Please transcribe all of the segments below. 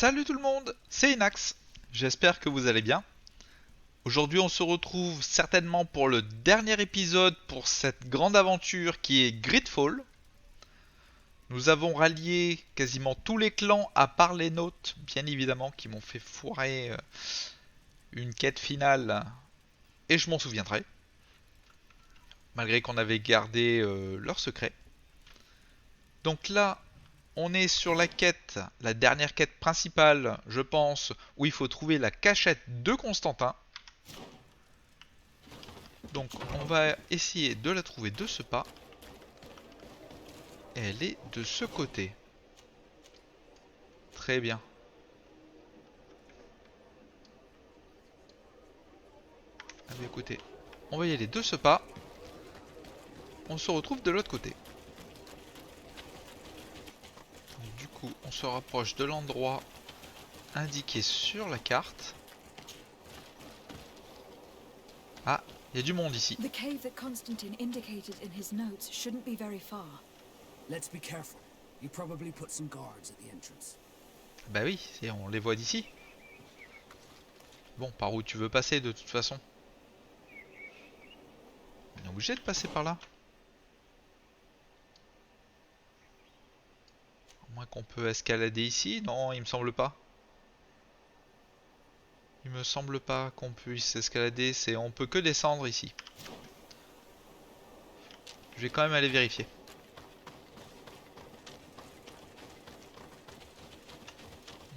Salut tout le monde, c'est Inax. J'espère que vous allez bien. Aujourd'hui, on se retrouve certainement pour le dernier épisode pour cette grande aventure qui est Gridfall. Nous avons rallié quasiment tous les clans à part les nôtres, bien évidemment, qui m'ont fait foirer une quête finale et je m'en souviendrai, malgré qu'on avait gardé leur secret. Donc là, on est sur la quête, la dernière quête principale, je pense, où il faut trouver la cachette de Constantin. Donc on va essayer de la trouver de ce pas. Et elle est de ce côté. Très bien. Ah bah écoutez, on va y aller de ce pas. On se retrouve de l'autre côté. Donc, du coup, on se rapproche de l'endroit indiqué sur la carte. Ah, il y a du monde ici. The cave that Constantine indicated in his notes shouldn't be very far. Let's be careful. You probably put some guards at the entrance. Bah oui, on les voit d'ici. Bon, par où tu veux passer de toute façon? On est obligé de passer par là. À moins qu'on peut escalader ici. Non, il me semble pas. Il me semble pas qu'on puisse escalader. On peut que descendre ici. Je vais quand même aller vérifier.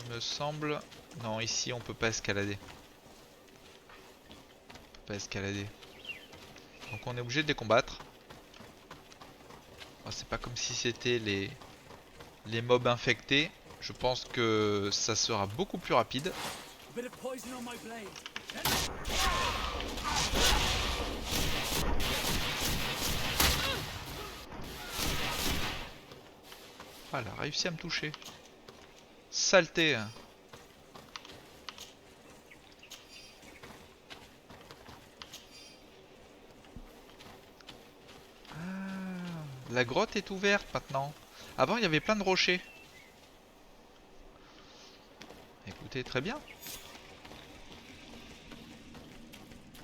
Il me semble... Non, ici on peut pas escalader. On peut pas escalader. Donc on est obligé de les combattre. Bon, c'est pas comme si c'était les mobs infectés. Je pense que ça sera beaucoup plus rapide. Ah, elle a réussi à me toucher. Saleté. Ah, la grotte est ouverte maintenant. Avant il y avait plein de rochers. Écoutez, très bien.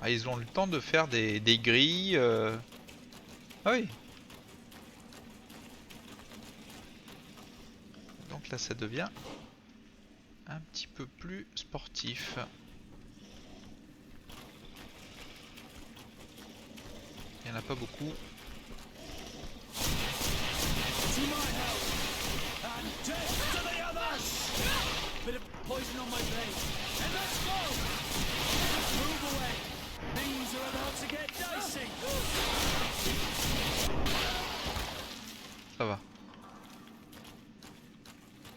Ah, ils ont le temps de faire des grilles. Ah oui. Donc là ça devient un petit peu plus sportif. Il n'y en a pas beaucoup. Ça va.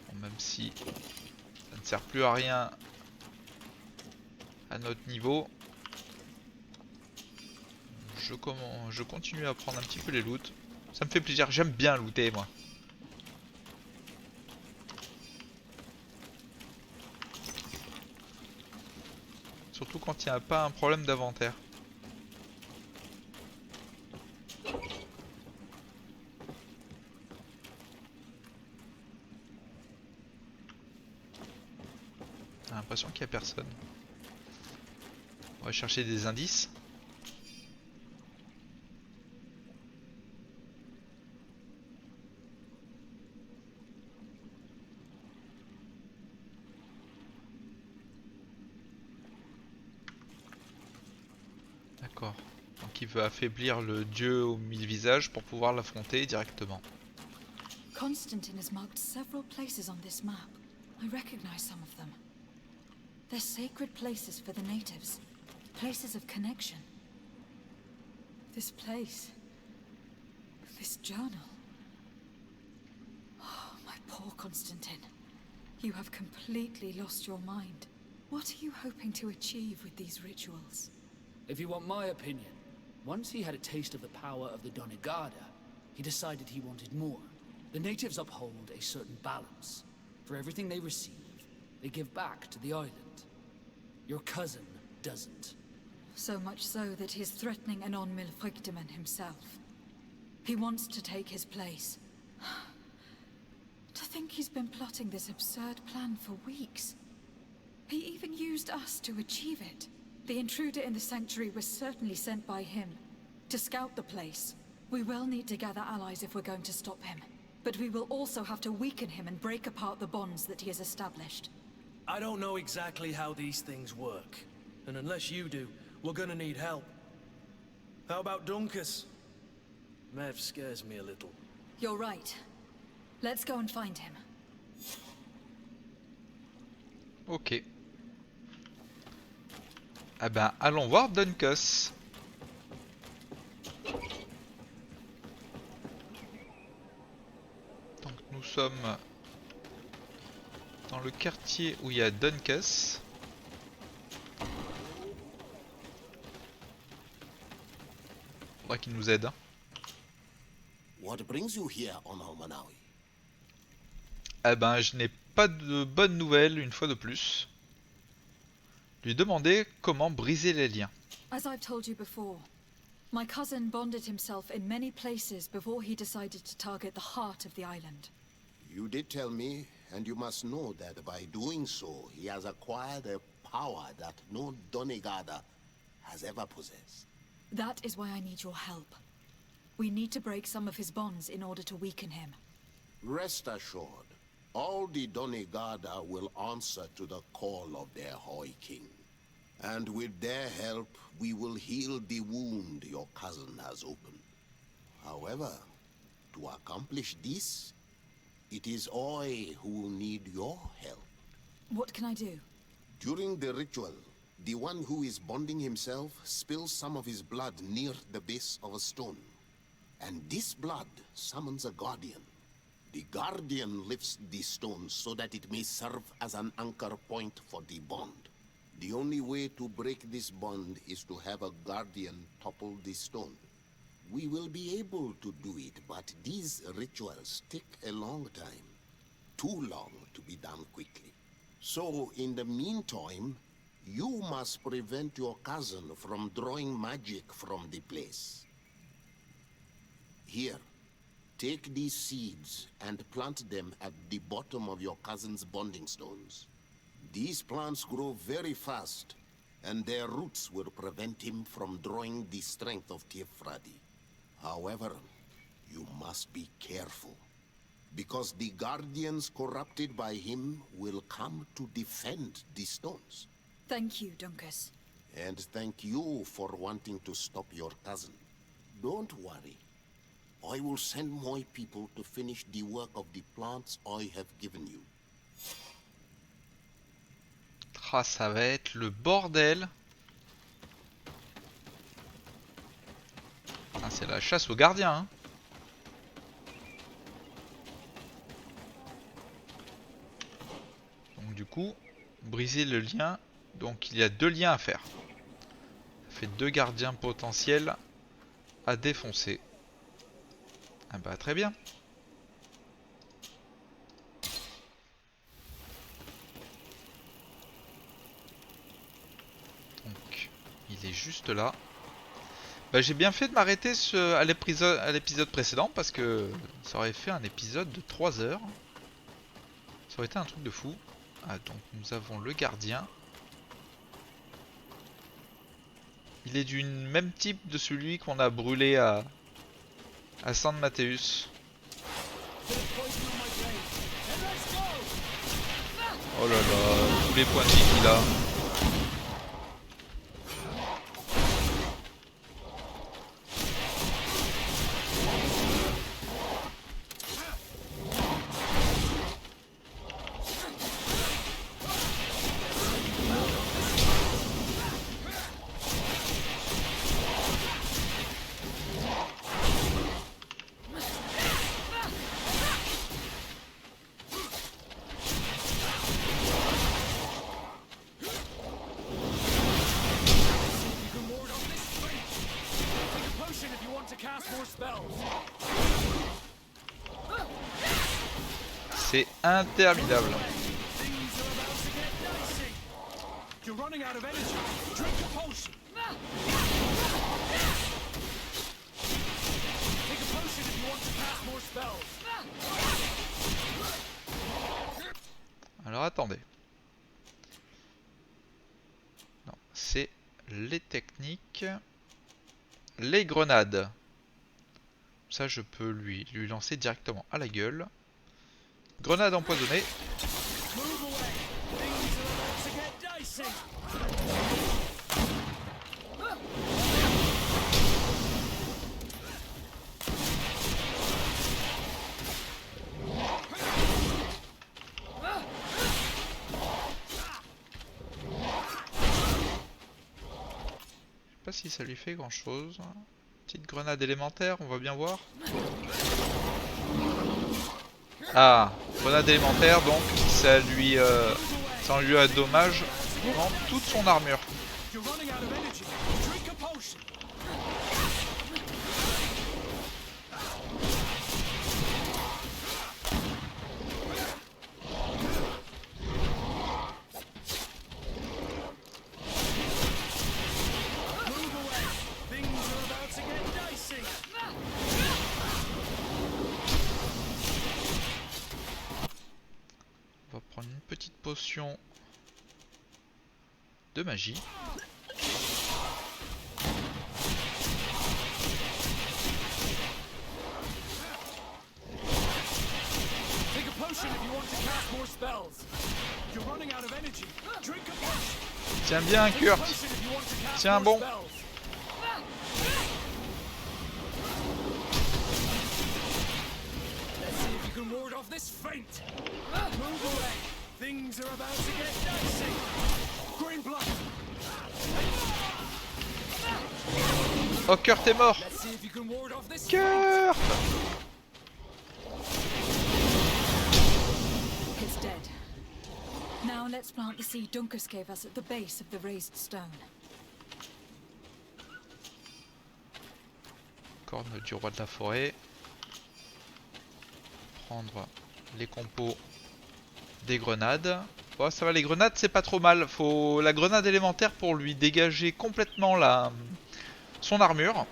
Bon, même si ça ne sert plus à rien à notre niveau. Je continue à prendre un petit peu les loots. Ça me fait plaisir, j'aime bien looter moi. Surtout quand il n'y a pas un problème d'inventaire. J'ai l'impression qu'il n'y a personne. On va chercher des indices. D'accord. Donc il veut affaiblir le dieu aux mille visages pour pouvoir l'affronter directement. Constantine has marked several places on this map. I recognize some of them. They're sacred places for the natives. Places of connection. This place. This journal. Oh, my poor Constantine. You have completely lost your mind. What are you hoping to achieve with these rituals? If you want my opinion, once he had a taste of the power of the Donegada, he decided he wanted more. The natives uphold a certain balance. For everything they receive, they give back to the island. Your cousin doesn't. So much so that he is threatening Anon Milfrictiman himself. He wants to take his place. To think he's been plotting this absurd plan for weeks. He even used us to achieve it. The intruder in the sanctuary was certainly sent by him to scout the place. We will need to gather allies if we're going to stop him. But we will also have to weaken him and break apart the bonds that he has established. I don't know exactly how these things work. And unless you do, we're gonna need help. How about Dunkus? Mav scares me a little. You're right. Let's go and find him. Ok. Ah ben, allons voir Dunkus. Donc nous sommes dans le quartier où il y a Dunkus. Faudra qu'il nous aide. Hein. What brings you here on Manawi? Ah ben, je n'ai pas de bonnes nouvelles une fois de plus. Lui demander comment briser les liens. As I've told you before, my cousin bonded himself in many places before he decided to target the heart of the island. You did tell me, and you must know that by doing so, he has acquired a power that no Donegada has ever possessed. That is why I need your help. We need to break some of his bonds in order to weaken him. Rest assured, all the Donegada will answer to the call of their Hoi King. And with their help, we will heal the wound your cousin has opened. However, to accomplish this, it is I who will need your help. What can I do? During the ritual, the one who is bonding himself spills some of his blood near the base of a stone. And this blood summons a guardian. The guardian lifts the stone so that it may serve as an anchor point for the bond. The only way to break this bond is to have a guardian topple the stone. We will be able to do it, but these rituals take a long time. Too long to be done quickly. So, in the meantime, you must prevent your cousin from drawing magic from the place. Here, take these seeds and plant them at the bottom of your cousin's bonding stones. These plants grow very fast, and their roots will prevent him from drawing the strength of Tiefradi. However, you must be careful, because the guardians corrupted by him will come to defend the stones. Thank you, Dunkus. And thank you for wanting to stop your cousin. Don't worry. I will send my people to finish the work of the plants I have given you. Ah, ça va être le bordel. Ah, c'est la chasse aux gardiens. Hein. Donc du coup, briser le lien. Donc il y a 2 liens à faire. Ça fait 2 gardiens potentiels à défoncer. Ah bah très bien. Donc il est juste là. Bah j'ai bien fait de m'arrêter à l'épisode précédent parce que ça aurait fait un épisode de 3 heures. Ça aurait été un truc de fou. Ah donc nous avons le gardien. Il est du même type de celui qu'on a brûlé à San Mathéus. Oh là là, tous les points de vie qu'il a. C'est interminable. attendez. Non, c'est les techniques. Les grenades. Ça, je peux lui lancer directement à la gueule. Grenade empoisonnée. Move away. Things are about to get dicey. Je sais pas si ça lui fait grand chose. Petite grenade élémentaire, on va bien voir. Ah, grenade élémentaire, donc ça lui dommage dans toute son armure. You're running out of energy. Drink a potion. Move away. Things are about to get dicey. On va prendre une petite potion de magie. Take a potion if you want to cast more spells. You're running out of energy. Drink a potion. Tiens bien, Kurt. Potion if you want to cast Tiens more bon. spells. Let's see if you can ward off this feint. Move away. Things are about to get dicey. Green blood. Oh, Kurt est mort. Let's see if you can ward off this feint. Kurt! It's dead. Now let's plant the seed Dunkus gave us at the base of the raised stone. Corne du roi de la forêt. Prendre les compos des grenades. Oh, ça va, les grenades c'est pas trop mal. Faut la grenade élémentaire pour lui dégager complètement son armure.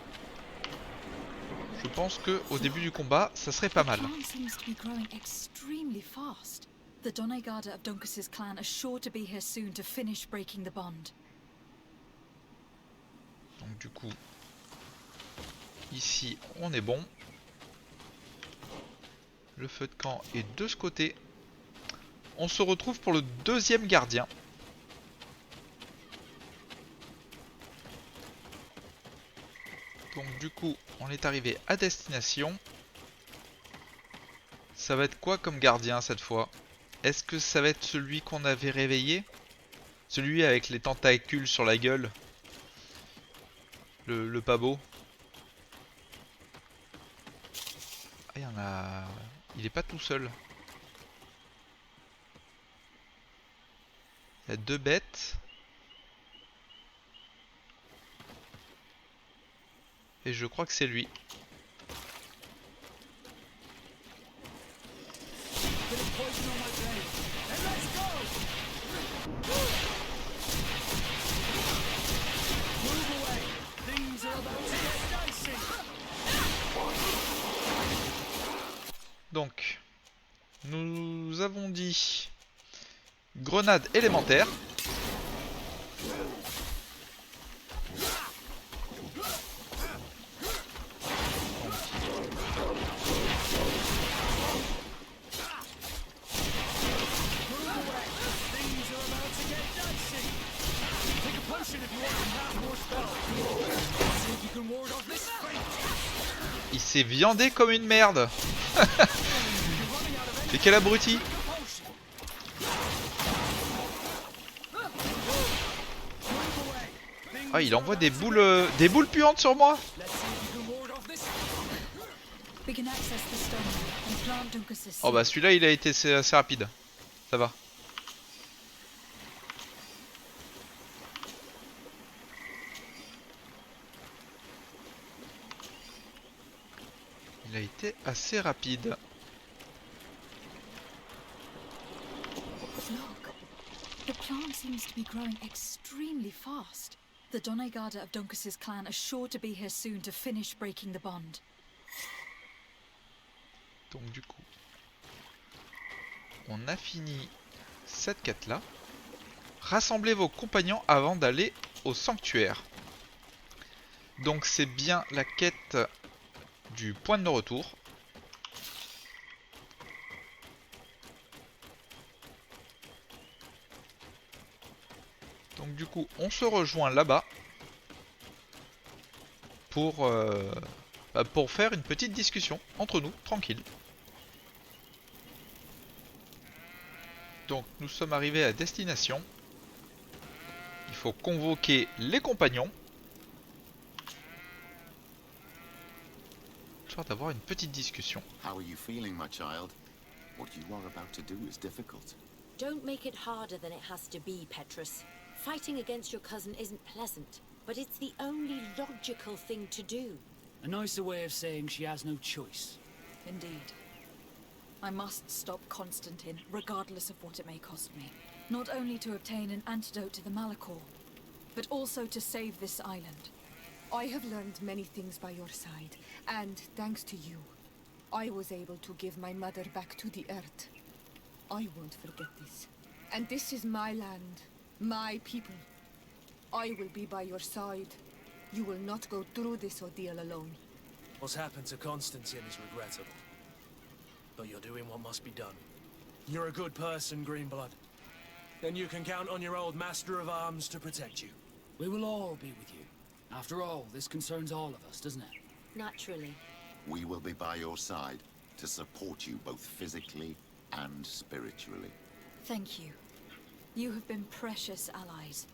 Je pense que au début du combat, ça serait pas mal. The plant seems to be growing extremely fast. The Doneigada of Dunkus's clan are sure to be here soon to finish breaking the bond. Donc du coup, ici on est bon. Le feu de camp est de ce côté. On se retrouve pour le deuxième gardien. Donc du coup, on est arrivé à destination. Ça va être quoi comme gardien cette fois? Est-ce que ça va être celui qu'on avait réveillé? Celui avec les tentacules sur la gueule? Le pas beau? Ah, il y en a... Il est pas tout seul. Il y a deux bêtes. Et je crois que c'est lui. Bit of poison on my vein. And let's go! Move away. Things are about to get dicey. Donc, nous avons dit grenade élémentaire. Move away. Things are about to get dicey. Take a potion if you want to cast more spells. Let's see if you can ward off this feint. Il s'est viandé comme une merde. You're running out of energy. Et quel abruti. Potion. Move away. Things Ah, il are envoie about des to boules puantes sur moi. Let's see if you can ward off this feint. We can access the stone and plant Dunkus's seed. Oh bah celui-là il a été assez rapide. Ça va. Il a été assez rapide. Look, the plant seems to be growing extremely fast. The Doneigada of Dunkus's clan are sure to be here soon to finish breaking the bond. Donc du coup, on a fini cette quête-là. Rassemblez vos compagnons avant d'aller au sanctuaire. Donc c'est bien la quête du point de non-retour. Donc du coup, on se rejoint là-bas pour faire une petite discussion entre nous, tranquille. Donc nous sommes arrivés à destination. Il faut convoquer les compagnons. Histoire d'avoir une petite discussion. How are you feeling, my child? What you are about to do is difficult. Don't make it harder than it has to be, Petrus. Fighting against your cousin isn't pleasant, but it's the only logical thing to do. A nicer way of saying she has no choice. Indeed. I must stop Constantine, regardless of what it may cost me. Not only to obtain an antidote to the Malachor, but also to save this island. I have learned many things by your side, and thanks to you, I was able to give my mother back to the earth. I won't forget this. And this is my land, my people. I will be by your side. You will not go through this ordeal alone. What's happened to Constantine is regrettable. But you're doing what must be done. You're a good person, Greenblood. Then you can count on your old master of arms to protect you. We will all be with you. After all, this concerns all of us, doesn't it? Naturally. We will be by your side to support you both physically and spiritually. Thank you. You have been precious allies,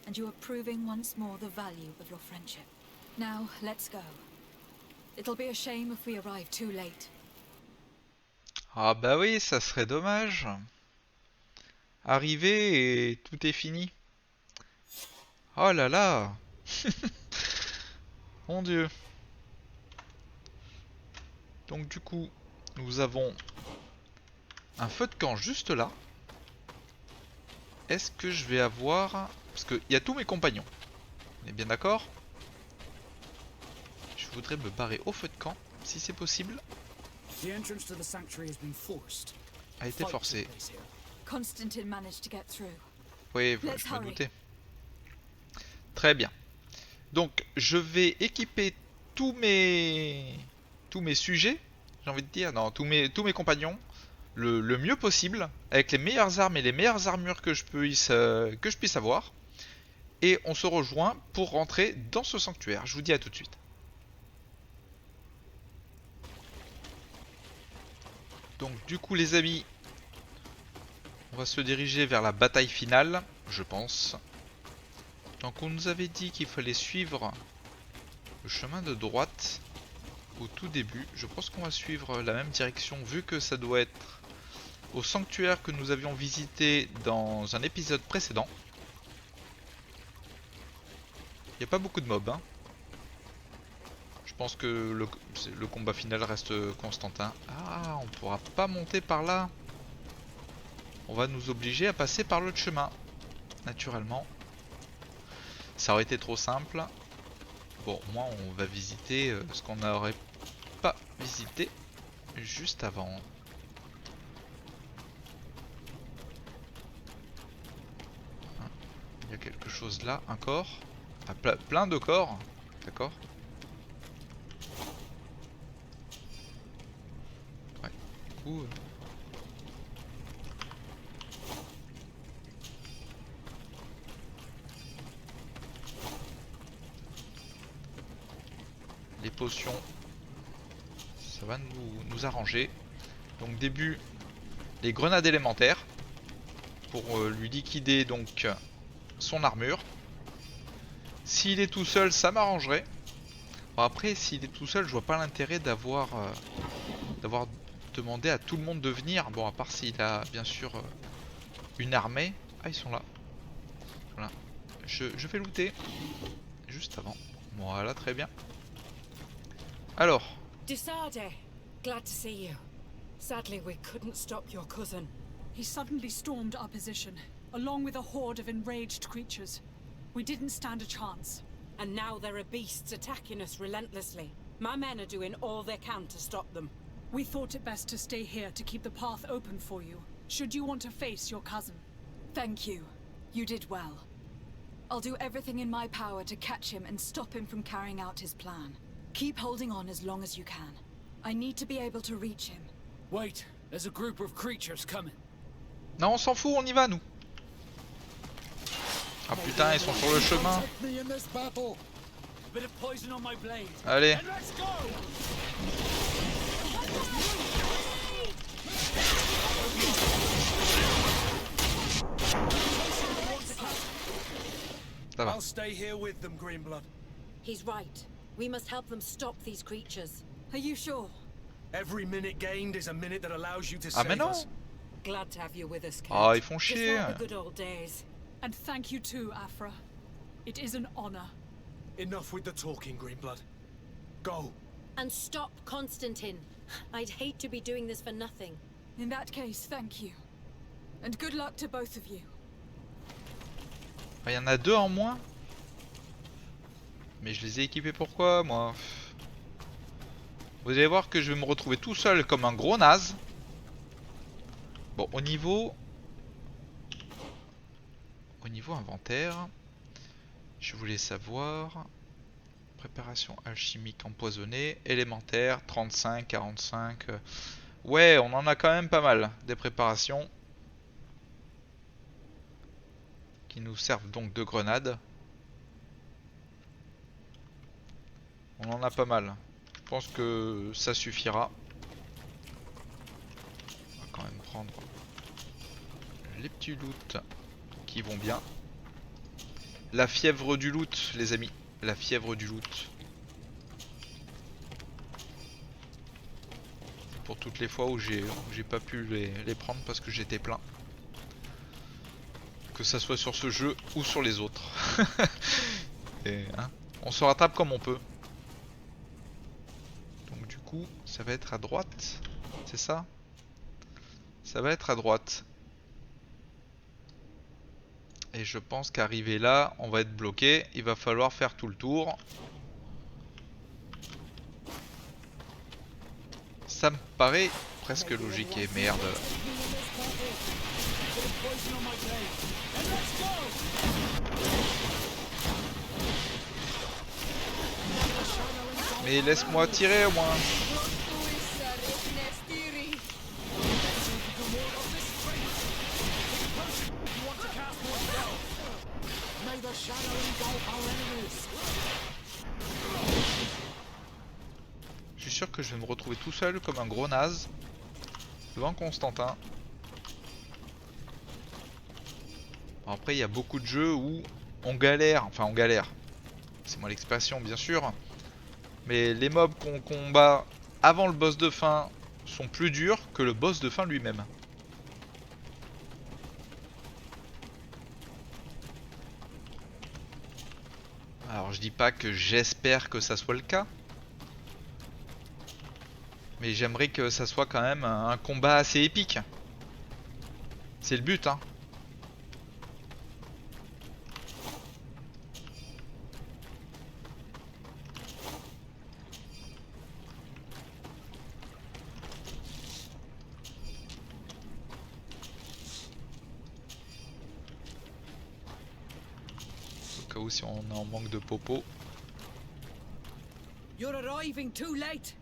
and you are proving once more the value of your friendship. Now, let's go. It'll be a shame if we arrive too late. Ah bah oui, ça serait dommage. Arriver et tout est fini. Oh là là. Mon Dieu. Donc du coup, nous avons un feu de camp juste là. Est-ce que je vais avoir... Parce qu'il y a tous mes compagnons. On est bien d'accord? Je voudrais me barrer au feu de camp, si c'est possible. A été forcé. Constantine managed to get through. Oui, je me doutais. Très bien. Donc, je vais équiper tous mes sujets, j'ai envie de dire, non, tous mes compagnons, le mieux possible, avec les meilleures armes et les meilleures armures que je puisse avoir. Et on se rejoint pour rentrer dans ce sanctuaire. Je vous dis à tout de suite. Donc du coup les amis, on va se diriger vers la bataille finale, je pense. Donc on nous avait dit qu'il fallait suivre le chemin de droite au tout début. Je pense qu'on va suivre la même direction vu que ça doit être au sanctuaire que nous avions visité dans un épisode précédent. Il n'y a pas beaucoup de mobs, hein. Je pense que le combat final reste Constantin. Ah, on pourra pas monter par là. On va nous obliger à passer par l'autre chemin. Naturellement. Ça aurait été trop simple. Bon, au moins on va visiter ce qu'on n'aurait pas visité juste avant. Il y a quelque chose là, un corps. Ah, plein de corps. D'accord. Ouais, du coup... les potions, ça va nous arranger. Donc début, les grenades élémentaires pour lui liquider donc son armure. S'il est tout seul, ça m'arrangerait. Bon, après, s'il est tout seul, je vois pas l'intérêt d'avoir demandé à tout le monde de venir. Bon, à part s'il a bien sûr une armée. Ah, ils sont là. Voilà. Je vais looter juste avant. Voilà, très bien. Alors. Desade, glad to see you. Sadly, we couldn't stop your cousin. He suddenly stormed our position, along with a horde of enraged creatures. We didn't stand a chance. And now there are beasts attacking us relentlessly. My men are doing all they can to stop them. We thought it best to stay here to keep the path open for you. should you want to face your cousin. Thank you. You did well. I'll do everything in my power to catch him and stop him from carrying out his plan. Keep holding on as long as you can. I need to be able to reach him. Wait, there's a group of creatures coming. Non, on s'en fout, on y va nous. Ah putain, ils sont sur le chemin. Bit of poison on my blade. Allez. And let's go. Ça va. I'll stay here with them, Greenblood. He's right. We must help them stop these creatures. Are you sure? Every minute gained is a minute that allows you to Ah mais save non. us. Glad to have you with us, Kate. Ah, ils font Just chier. like the good old days. And thank you too, Afra. It is an honor. Enough with the talking, Greenblood. Go. And stop Constantine. I'd hate to be doing this for nothing. In that case, thank you. And good luck to both of you. Il y en a 2 en moins. Mais je les ai équipés pourquoi, moi? Vous allez voir que je vais me retrouver tout seul comme un gros naze. Bon, au niveau inventaire, je voulais savoir... Préparation alchimique empoisonnée, élémentaire, 35, 45... Ouais, on en a quand même pas mal, des préparations. Qui nous servent donc de grenades. On en a pas mal. Je pense que ça suffira. On va quand même prendre les petits loots qui vont bien. La fièvre du loot, les amis. La fièvre du loot. Pour toutes les fois où j'ai pas pu les prendre parce que j'étais plein. Que ça soit sur ce jeu ou sur les autres. Et, hein, on se rattrape comme on peut. Donc du coup, ça va être à droite. C'est ça? Ça va être à droite. Et je pense qu'arrivé là, on va être bloqué. Il va falloir faire tout le tour. Ça me paraît presque logique et merde. Mais laisse-moi tirer au moins. Je suis sûr que je vais me retrouver tout seul comme un gros naze devant Constantin. Après il y a beaucoup de jeux où on galère, enfin on galère, c'est moi l'expression bien sûr, mais les mobs qu'on combat avant le boss de fin sont plus durs que le boss de fin lui-même. Alors je dis pas que j'espère que ça soit le cas, mais j'aimerais que ça soit quand même un combat assez épique. C'est le but hein. Au cas où si on est en manque de popo. You're arriving too late.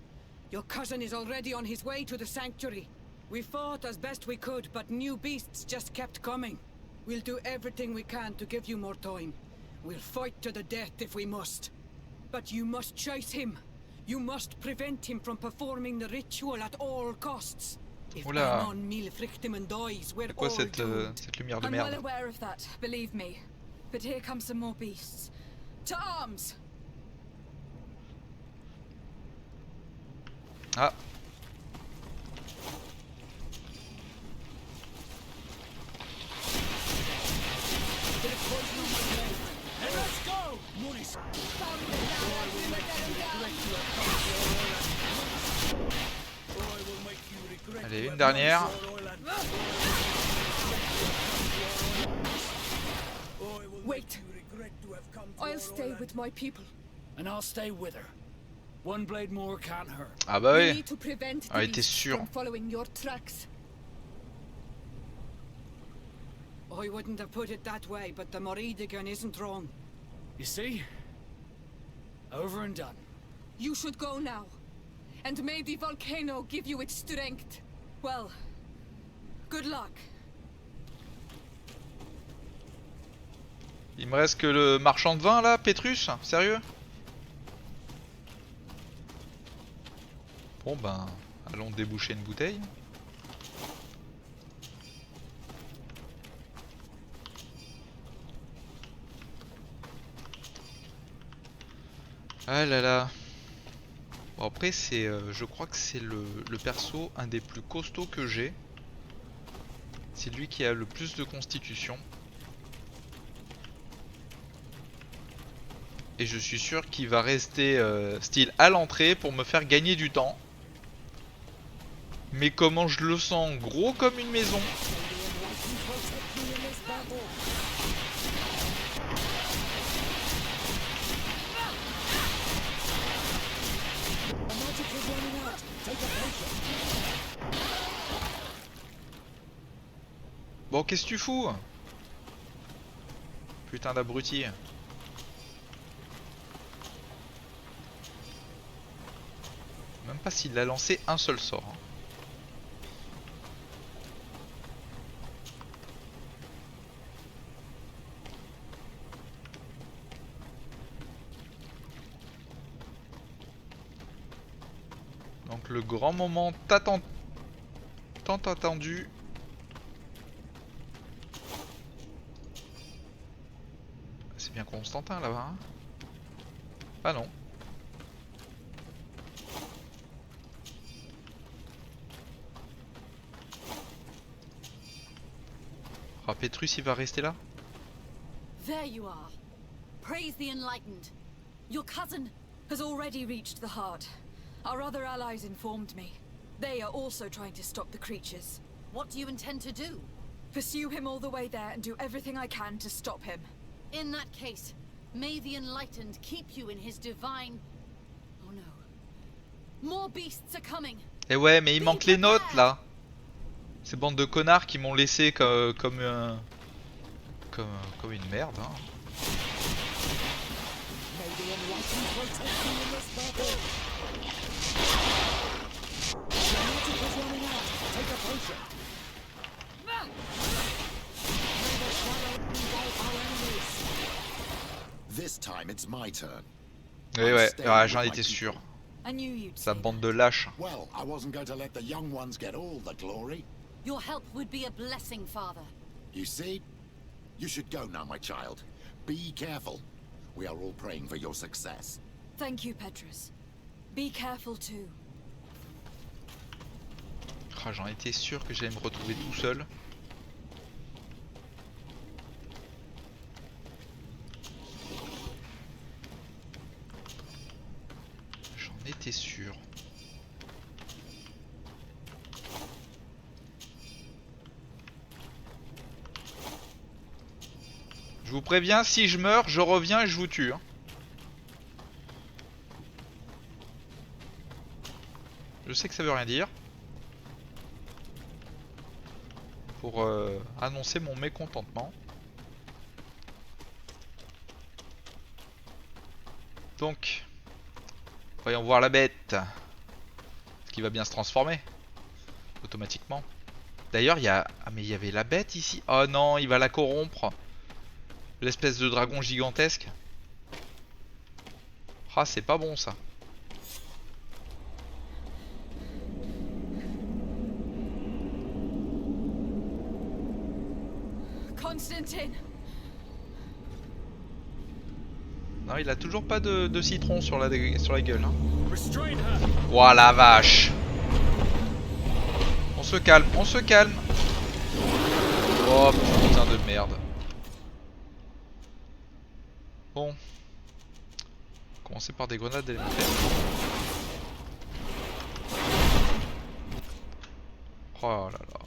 Your cousin is already on his way to the sanctuary. We fought as best we could, but new beasts just kept coming. We'll do everything we can to give you more time. We'll fight to the death if we must. But you must chase him. You must prevent him from performing the ritual at all costs. If Oula. Anon Milfrichtimen dies, we're C'est quoi all cette doomed. lumière de I'm well merde? aware of that, believe me. But here come some more beasts. To arms! Ah. Allez, une dernière. Wait. I'll stay with my people. And I'll stay with her. One blade more can't hurt. Ah bah We oui. need to prevent Ah, the t'es beasts sûr. from following your tracks. I wouldn't have put it that way, but the Morridigan isn't wrong. You see? Over and done. You should go now. And may the volcano give you its strength. Well, good luck. Il me reste que le marchand de vin là, Petrus? Sérieux? Bon ben, allons déboucher une bouteille. Ah là là. Bon après c'est, je crois que c'est le perso un des plus costauds que j'ai. C'est lui qui a le plus de constitution. Et je suis sûr qu'il va rester style à l'entrée pour me faire gagner du temps. Mais comment je le sens gros comme une maison. Bon, qu'est-ce que tu fous? Putain d'abruti. Même pas s'il a lancé un seul sort. Hein. Donc le grand moment tant attendu. C'est bien Constantin là-bas. Hein, ah non. Ah, Petrus il va rester là? There you are. Praise the Enlightened. Your cousin Has already reached the heart. Our other allies informed me. They are also trying to stop the creatures. What do you intend to do? Pursue him all the way there and do everything I can to stop him. In that case, may the Enlightened keep you in his divine... Oh no. More beasts are coming. Eh ouais, mais il manque les notes là. Ces bandes de connards qui m'ont laissé comme une merde. Hein. This time it's my turn. Ouais, ouais, ouais, j'en étais sûr. I knew you'd Sa say bande de lâches. Well, I wasn't going to let the young ones get all the glory. Your help would be a blessing, Father. You see? You should go now, my child. Be careful. We are all praying for your success. Thank you, Petrus. Be careful too. Ah, j'en étais sûr que j'allais me retrouver tout seul. J'en étais sûr. Je vous préviens, si je meurs, je reviens et je vous tue. Hein. Je sais que ça veut rien dire. Pour annoncer mon mécontentement. Donc, voyons voir la bête. Est-ce qu'il va bien se transformer automatiquement? D'ailleurs, il y a... Ah, mais il y avait la bête ici. Oh non, il va la corrompre. L'espèce de dragon gigantesque. Ah, c'est pas bon ça. Constantine! Non, il a toujours pas de citron sur la gueule. Hein. Ouah la vache! On se calme, on se calme! Oh putain de merde. Bon. Commencer par des grenades élémentaires. Oh là là.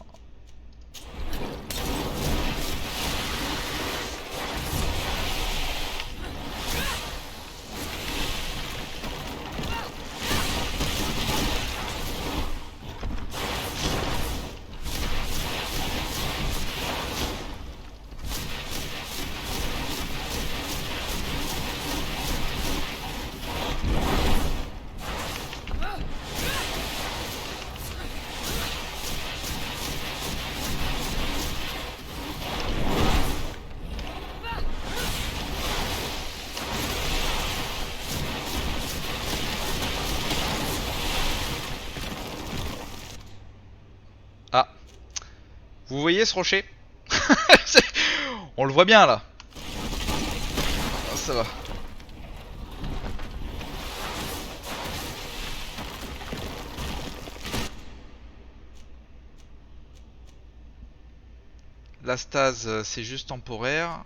Vous voyez ce rocher? On le voit bien là. Ah, ça va. La stase, c'est juste temporaire.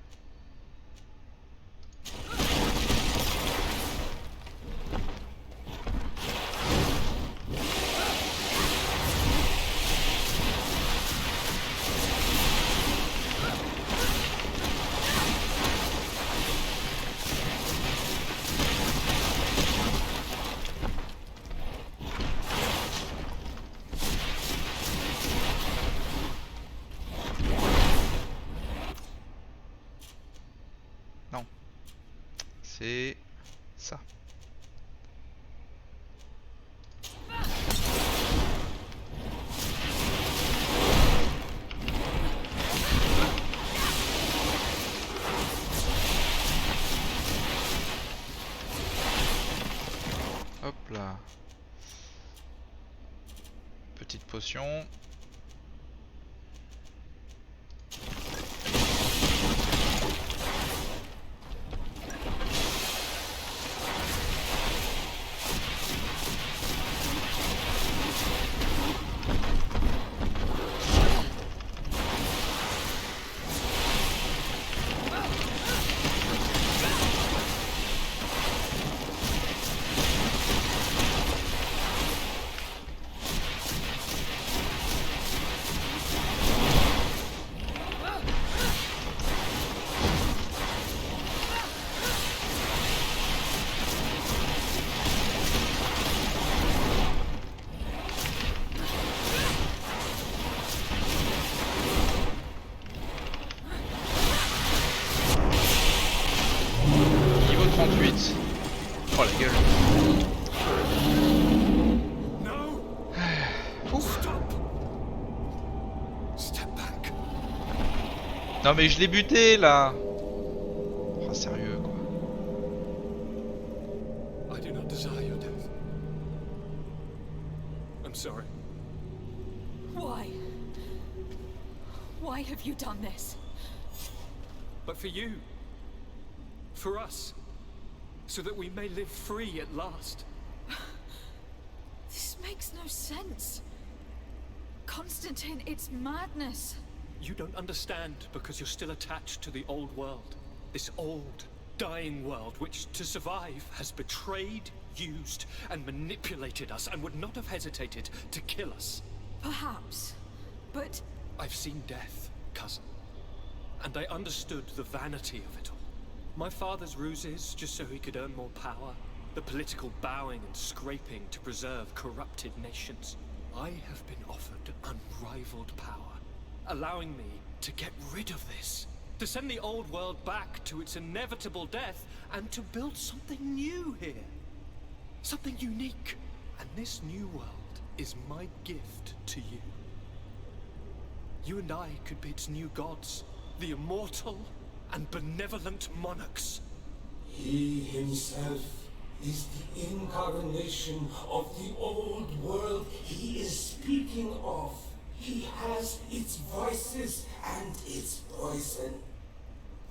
C'est ça. Hop là. Petite potion. Niveau 38. Oh la gueule. Non mais je l'ai buté là. Oh sérieux quoi. I do not desire your death. I'm sorry. Why? Why have you done this? But for you. For us. So that we may live free at last. This makes no sense. Constantine, it's madness. You don't understand because you're still attached to the old world. This old, dying world which, to survive, has betrayed, used, and manipulated us and would not have hesitated to kill us. Perhaps. But I've seen death, cousin. And I understood the vanity of it all. My father's ruses just so he could earn more power. The political bowing and scraping to preserve corrupted nations. I have been offered unrivaled power, allowing me to get rid of this. To send the old world back to its inevitable death and to build something new here. Something unique. And this new world is my gift to you. You and I could be its new gods, the immortal and benevolent monarchs. He himself is the incarnation of the old world he is speaking of. He has its voices and its poison.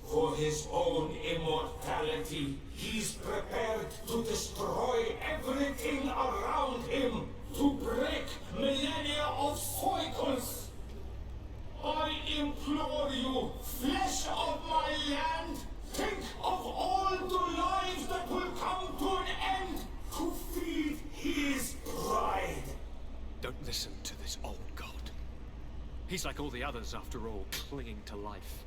For his own immortality, he's prepared to destroy everything around him, to break millennia of cycles. I implore you, flesh of my land, think of all the lives that will come to an end to feed his pride. Don't listen to this old god. He's like all the others, after all, clinging to life.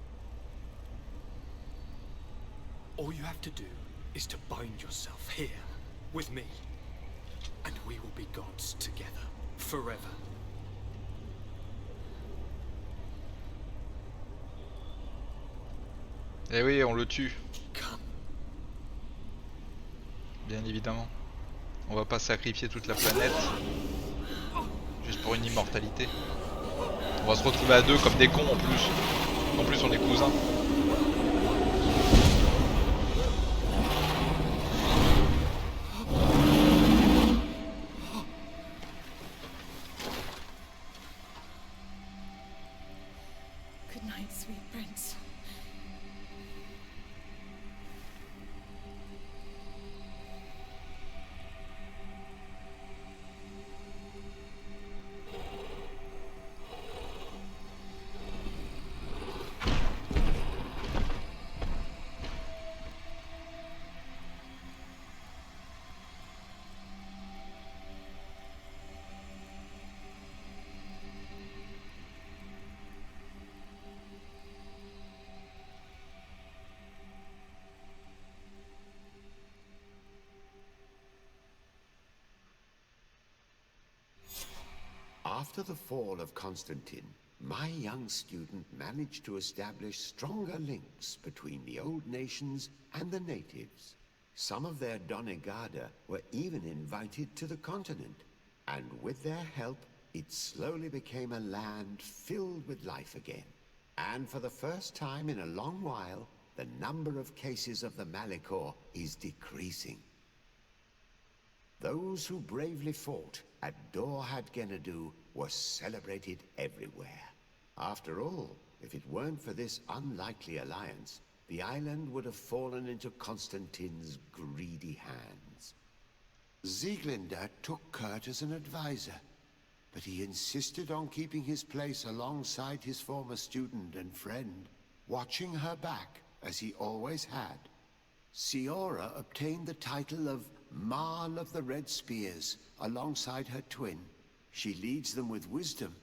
All you have to do is to bind yourself here, with me. And we will be gods together, forever. Eh oui, on le tue. Bien évidemment. On va pas sacrifier toute la planète. Juste pour une immortalité. On va se retrouver à deux comme des cons en plus. En plus on est cousins. After the fall of Constantine, my young student managed to establish stronger links between the old nations and the natives. Some of their Donegada were even invited to the continent, and with their help, it slowly became a land filled with life again. And for the first time in a long while, the number of cases of the Malichor is decreasing. Those who bravely fought at Dorhad Genadu were celebrated everywhere. After all, if it weren't for this unlikely alliance, the island would have fallen into Constantine's greedy hands. Sieglinde took Kurt as an advisor, but he insisted on keeping his place alongside his former student and friend, watching her back as he always had. Siora obtained the title of Marl of the Red Spears alongside her twin. She leads them with wisdom,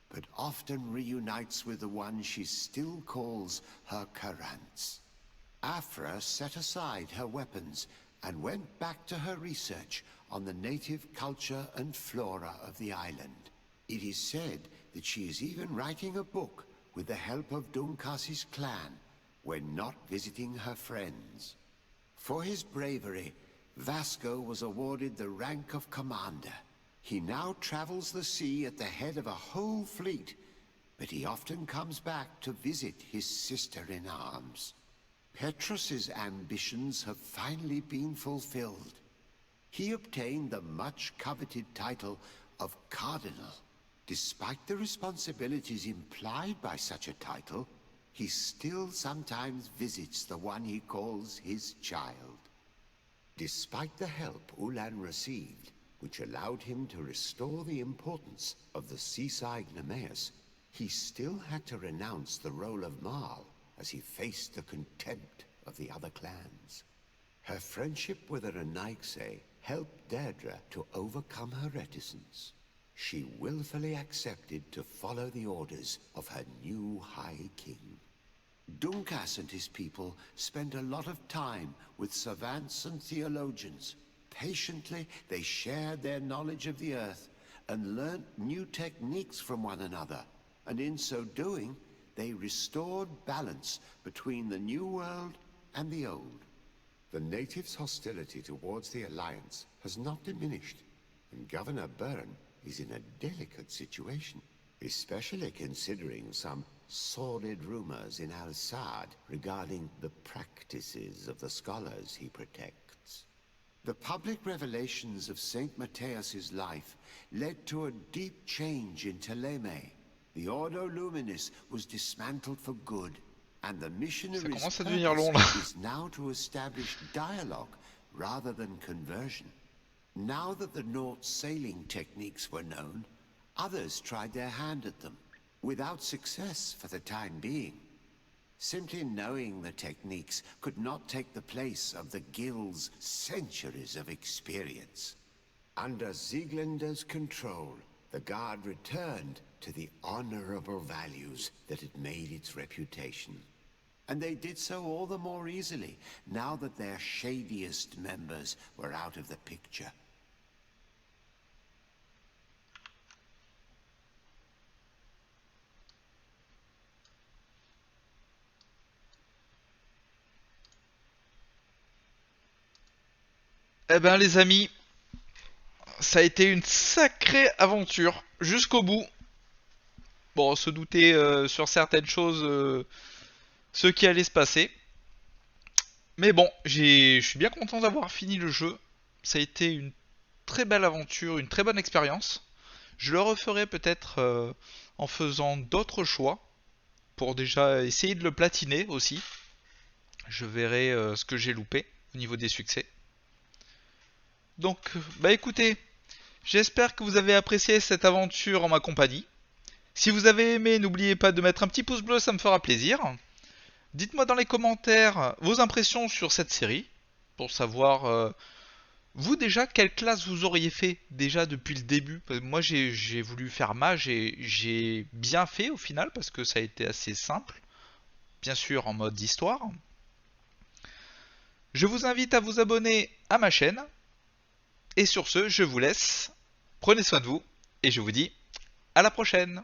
but often reunites with the one she still calls her Karants. Afra set aside her weapons and went back to her research on the native culture and flora of the island. It is said that she is even writing a book with the help of Dunkas's clan when not visiting her friends. For his bravery, Vasco was awarded the rank of commander. He now travels the sea at the head of a whole fleet, but he often comes back to visit his sister-in-arms. Petrus's ambitions have finally been fulfilled. He obtained the much-coveted title of Cardinal. Despite the responsibilities implied by such a title, he still sometimes visits the one he calls his child. Despite the help Ulan received, which allowed him to restore the importance of the seaside Nemeus, he still had to renounce the role of Marl as he faced the contempt of the other clans. Her friendship with Aranaikse helped Deirdre to overcome her reticence. She willfully accepted to follow the orders of her new High King. Dunkas and his people spent a lot of time with savants and theologians. Patiently, they shared their knowledge of the Earth and learnt new techniques from one another, and in so doing, they restored balance between the New World and the Old. The natives' hostility towards the Alliance has not diminished, and Governor Byrne is in a delicate situation, especially considering some sordid rumors in Al-Sad regarding the practices of the scholars he protects. The public revelations of Saint Matthias's life led to a deep change in Thélème. The Ordo Luminis was dismantled for good, and the missionaries' purpose is now to establish dialogue rather than conversion. Now that the Nort sailing techniques were known, others tried their hand at them, without success for the time being. Simply knowing the techniques could not take the place of the Guild's centuries of experience. Under Sieglinde's control, the Guard returned to the honorable values that had made its reputation. And they did so all the more easily, now that their shadiest members were out of the picture. Eh ben les amis, ça a été une sacrée aventure jusqu'au bout. Bon, on se doutait sur certaines choses ce qui allait se passer. Mais bon, je suis bien content d'avoir fini le jeu. Ça a été une très belle aventure, une très bonne expérience. Je le referai peut-être en faisant d'autres choix pour déjà essayer de le platiner aussi. Je verrai ce que j'ai loupé au niveau des succès. Donc, bah écoutez, j'espère que vous avez apprécié cette aventure en ma compagnie. Si vous avez aimé, n'oubliez pas de mettre un petit pouce bleu, ça me fera plaisir. Dites-moi dans les commentaires vos impressions sur cette série, pour savoir, vous déjà, quelle classe vous auriez fait déjà depuis le début. Moi j'ai voulu faire mage et j'ai bien fait au final, parce que ça a été assez simple. Bien sûr en mode histoire. Je vous invite à vous abonner à ma chaîne. Et sur ce, je vous laisse. Prenez soin de vous et je vous dis À la prochaine!